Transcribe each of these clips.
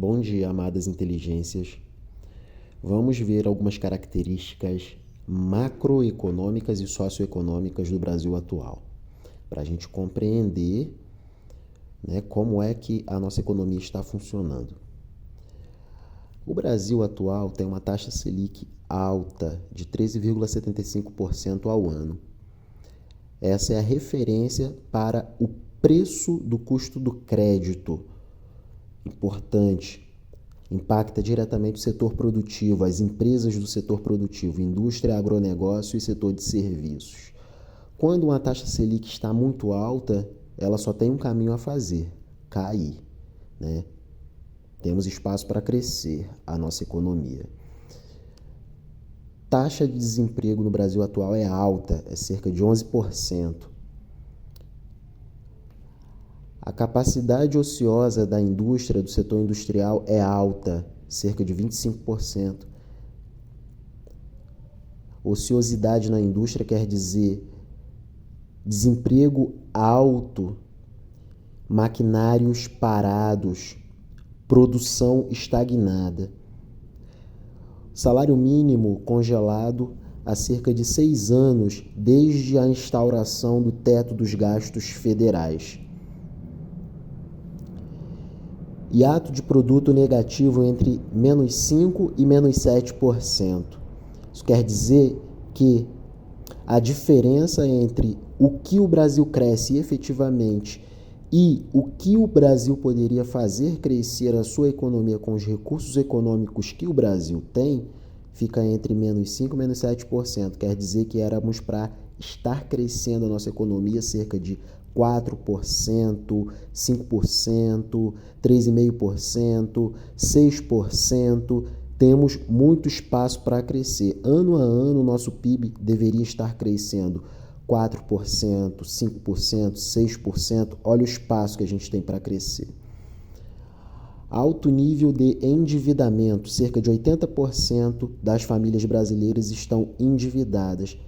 Bom dia, amadas inteligências. Vamos ver algumas características macroeconômicas e socioeconômicas do Brasil atual, para a gente compreender, como é que a nossa economia está funcionando. O Brasil atual tem uma taxa Selic alta de 13,75% ao ano. Essa é a referência para o preço do custo do crédito. Importante. Impacta diretamente o setor produtivo, as empresas do setor produtivo, indústria, agronegócio e setor de serviços. Quando uma taxa Selic está muito alta, ela só tem um caminho a fazer: cair. Temos espaço para crescer a nossa economia. Taxa de desemprego no Brasil atual é alta, é cerca de 11%. A capacidade ociosa da indústria, do setor industrial, é alta, cerca de 25%. Ociosidade na indústria quer dizer desemprego alto, maquinários parados, produção estagnada. Salário mínimo congelado há cerca de 6 anos, desde a instauração do teto dos gastos federais. Hiato de produto negativo entre menos 5% e menos 7%. Isso quer dizer que a diferença entre o que o Brasil cresce efetivamente e o que o Brasil poderia fazer crescer a sua economia com os recursos econômicos que o Brasil tem, fica entre menos 5% e menos 7%. Quer dizer que éramos para estar crescendo a nossa economia cerca de 4%, 5%, 3,5%, 6%. Temos muito espaço para crescer. Ano a ano, o nosso PIB deveria estar crescendo 4%, 5%, 6%. Olha o espaço que a gente tem para crescer. Alto nível de endividamento. Cerca de 80% das famílias brasileiras estão endividadas.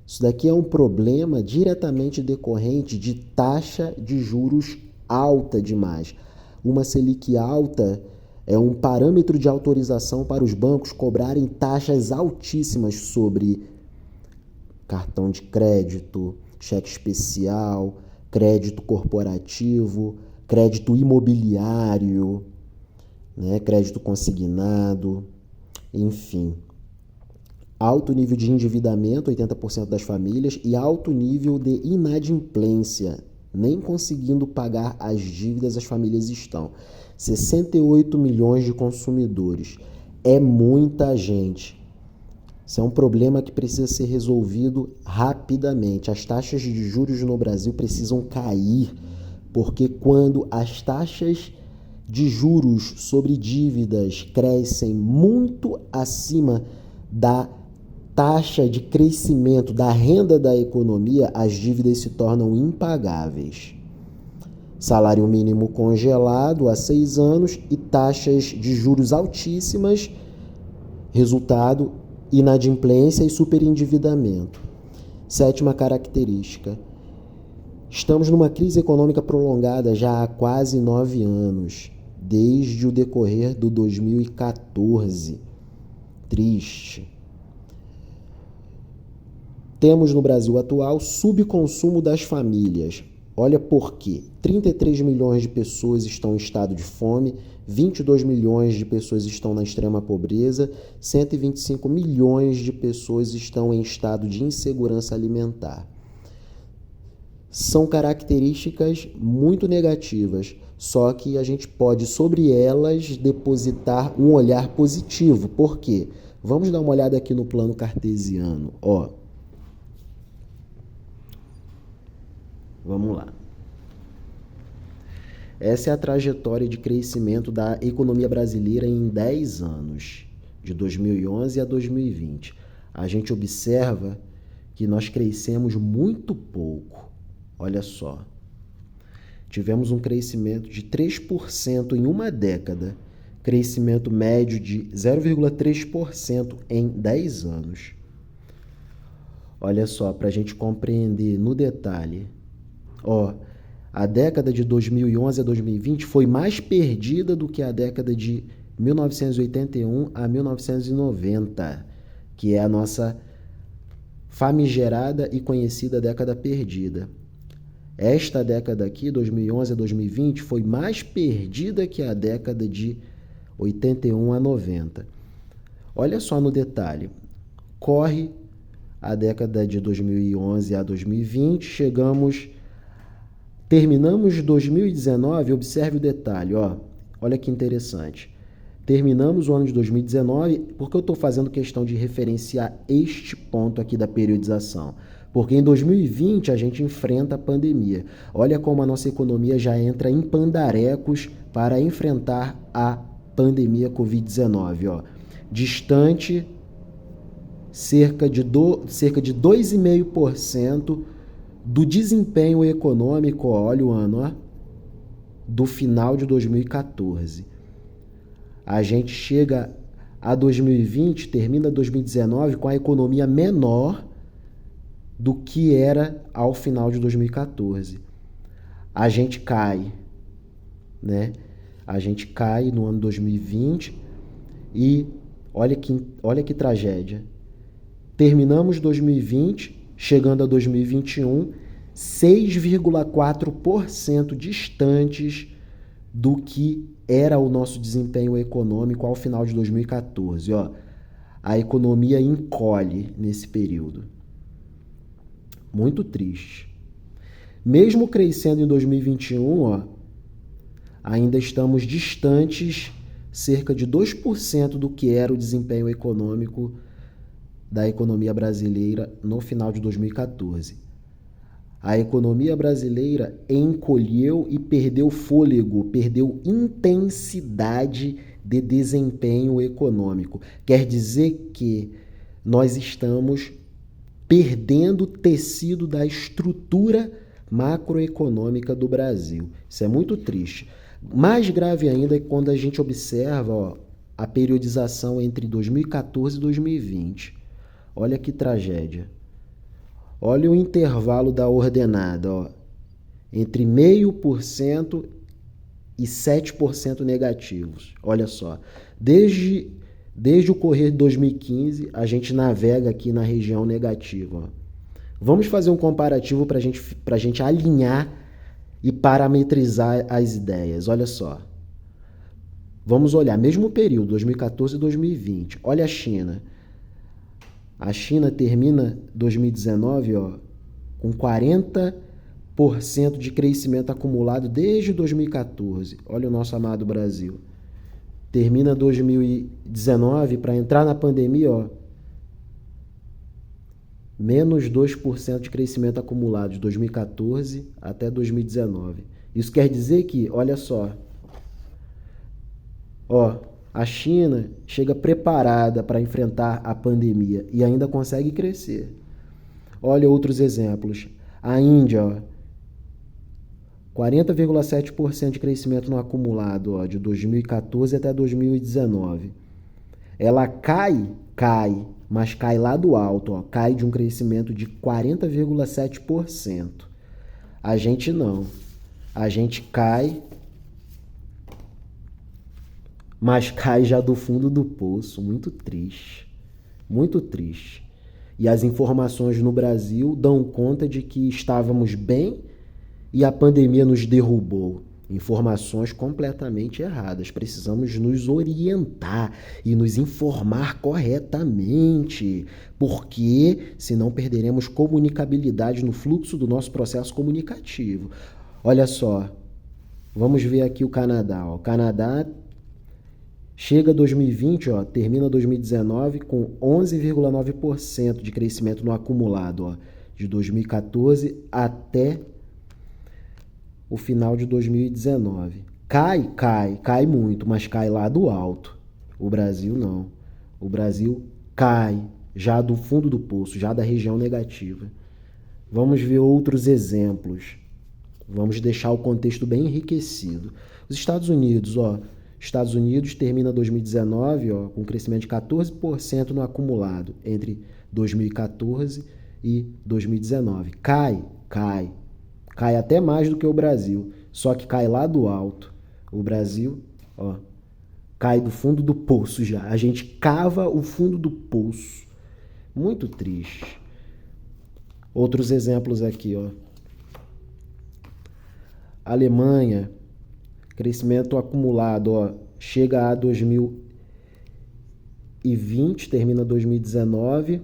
Isso daqui é um problema diretamente decorrente de taxa de juros alta demais. Uma Selic alta é um parâmetro de autorização para os bancos cobrarem taxas altíssimas sobre cartão de crédito, cheque especial, crédito corporativo, crédito imobiliário, crédito consignado, enfim. Alto nível de endividamento, 80% das famílias, e alto nível de inadimplência. Nem conseguindo pagar as dívidas as famílias estão. 68 milhões de consumidores. É muita gente. Isso é um problema que precisa ser resolvido rapidamente. As taxas de juros no Brasil precisam cair, porque quando as taxas de juros sobre dívidas crescem muito acima da taxa de crescimento da renda da economia, as dívidas se tornam impagáveis. Salário mínimo congelado há 6 anos e taxas de juros altíssimas, resultado, inadimplência e superendividamento. 7ª característica. Estamos numa crise econômica prolongada já há quase 9 anos, desde o decorrer do 2014. Triste. Temos no Brasil atual subconsumo das famílias. Olha por quê. 33 milhões de pessoas estão em estado de fome, 22 milhões de pessoas estão na extrema pobreza, 125 milhões de pessoas estão em estado de insegurança alimentar. São características muito negativas, só que a gente pode, sobre elas, depositar um olhar positivo. Por quê? Vamos dar uma olhada aqui no plano cartesiano. Vamos lá. Essa é a trajetória de crescimento da economia brasileira em 10 anos, de 2011 a 2020. A gente observa que nós crescemos muito pouco. Olha só. Tivemos um crescimento de 3% em uma década, crescimento médio de 0,3% em 10 anos. Olha só, para a gente compreender no detalhe. A década de 2011 a 2020 foi mais perdida do que a década de 1981 a 1990, que é a nossa famigerada e conhecida década perdida. Esta década aqui, 2011 a 2020, foi mais perdida que a década de 81 a 90. Olha só no detalhe. Corre a década de 2011 a 2020, terminamos 2019, observe o detalhe, olha que interessante. Terminamos o ano de 2019, por que eu estou fazendo questão de referenciar este ponto aqui da periodização? Porque em 2020 a gente enfrenta a pandemia. Olha como a nossa economia já entra em pandarecos para enfrentar a pandemia Covid-19. Distante cerca de 2,5% do desempenho econômico, olha o ano, do final de 2014. A gente chega a 2020, termina 2019 com a economia menor do que era ao final de 2014. A gente cai, né? A gente cai no ano 2020 e olha que tragédia. Terminamos 2020, chegando a 2021, 6,4% distantes do que era o nosso desempenho econômico ao final de 2014. A economia encolhe nesse período. Muito triste. Mesmo crescendo em 2021, ainda estamos distantes cerca de 2% do que era o desempenho econômico da economia brasileira no final de 2014. A economia brasileira encolheu e perdeu fôlego, perdeu intensidade de desempenho econômico. Quer dizer que nós estamos perdendo tecido da estrutura macroeconômica do Brasil. Isso é muito triste. Mais grave ainda é quando a gente observa a periodização entre 2014 e 2020. Olha que tragédia. Olha o intervalo da ordenada, entre 0,5% e 7% negativos. Olha só, desde o correr de 2015, a gente navega aqui na região negativa. Vamos fazer um comparativo para a gente alinhar e parametrizar as ideias. Olha só. Vamos olhar, mesmo período, 2014 e 2020. Olha a China. A China termina 2019 com 40% de crescimento acumulado desde 2014. Olha o nosso amado Brasil. Termina 2019 para entrar na pandemia, menos 2% de crescimento acumulado de 2014 até 2019. Isso quer dizer que, olha só, a China chega preparada para enfrentar a pandemia e ainda consegue crescer. Olha outros exemplos. A Índia, 40,7% de crescimento no acumulado de 2014 até 2019. Ela cai, mas cai lá do alto, cai de um crescimento de 40,7%. A gente não. A gente cai, mas cai já do fundo do poço. Muito triste. Muito triste. E as informações no Brasil dão conta de que estávamos bem e a pandemia nos derrubou. Informações completamente erradas. Precisamos nos orientar e nos informar corretamente, porque senão perderemos comunicabilidade no fluxo do nosso processo comunicativo. Olha só, vamos ver aqui o Canadá. O Canadá chega 2020, termina 2019 com 11,9% de crescimento no acumulado, de 2014 até o final de 2019. Cai muito, mas cai lá do alto. O Brasil não. O Brasil cai já do fundo do poço, já da região negativa. Vamos ver outros exemplos. Vamos deixar o contexto bem enriquecido. Os Estados Unidos, Estados Unidos termina 2019 com um crescimento de 14% no acumulado entre 2014 e 2019. Cai Cai até mais do que o Brasil, só que cai lá do alto. O Brasil, ó, cai do fundo do poço já. A gente cava o fundo do poço. Muito triste. Outros exemplos aqui, ó. Alemanha, crescimento acumulado, ó, chega a 2020, termina 2019,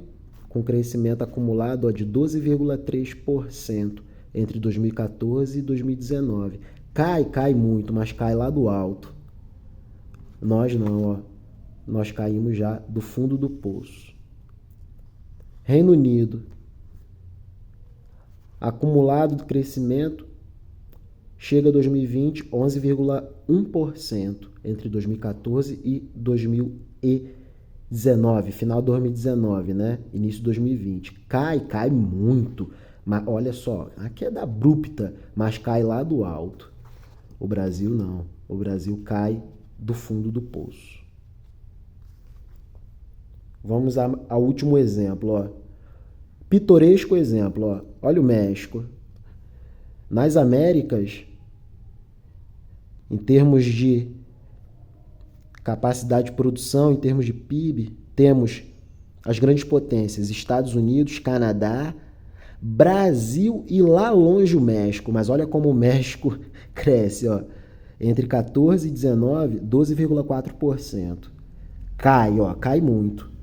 com crescimento acumulado, ó, de 12,3% entre 2014 e 2019. Cai muito, mas cai lá do alto. Nós não, ó. Nós caímos já do fundo do poço. Reino Unido, acumulado de crescimento, chega a 2020, 11,1% entre 2014 e 2019, final de 2019, né? Início de 2020. Cai muito, mas olha só, a queda abrupta, mas cai lá do alto. O Brasil não, o Brasil cai do fundo do poço. Vamos ao último exemplo, ó. Pitoresco exemplo, ó. Olha o México. Nas Américas, em termos de capacidade de produção, em termos de PIB, temos as grandes potências, Estados Unidos, Canadá, Brasil e lá longe o México. Mas olha como o México cresce, ó. Entre 14 e 19, 12,4%. Cai muito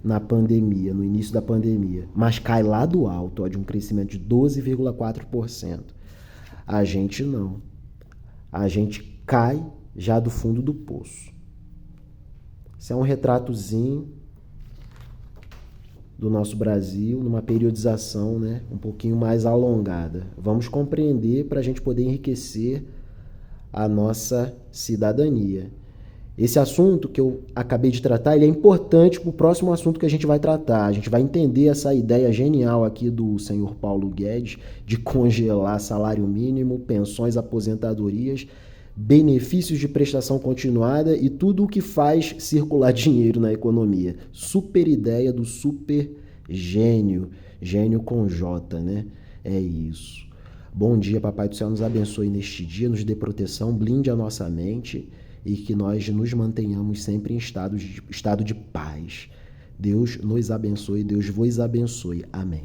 na pandemia, no início da pandemia. Mas cai lá do alto, ó, de um crescimento de 12,4%. A gente não. A gente cai já do fundo do poço. Isso é um retratozinho do nosso Brasil, numa periodização, né, um pouquinho mais alongada. Vamos compreender para a gente poder enriquecer a nossa cidadania. Esse assunto que eu acabei de tratar, ele é importante para o próximo assunto que a gente vai tratar. A gente vai entender essa ideia genial aqui do senhor Paulo Guedes de congelar salário mínimo, pensões, aposentadorias, benefícios de prestação continuada e tudo o que faz circular dinheiro na economia. Super ideia do super gênio, gênio com J, né? É isso. Bom dia, Papai do Céu nos abençoe neste dia, nos dê proteção, blinde a nossa mente e que nós nos mantenhamos sempre em estado de paz. Deus nos abençoe, Deus vos abençoe. Amém.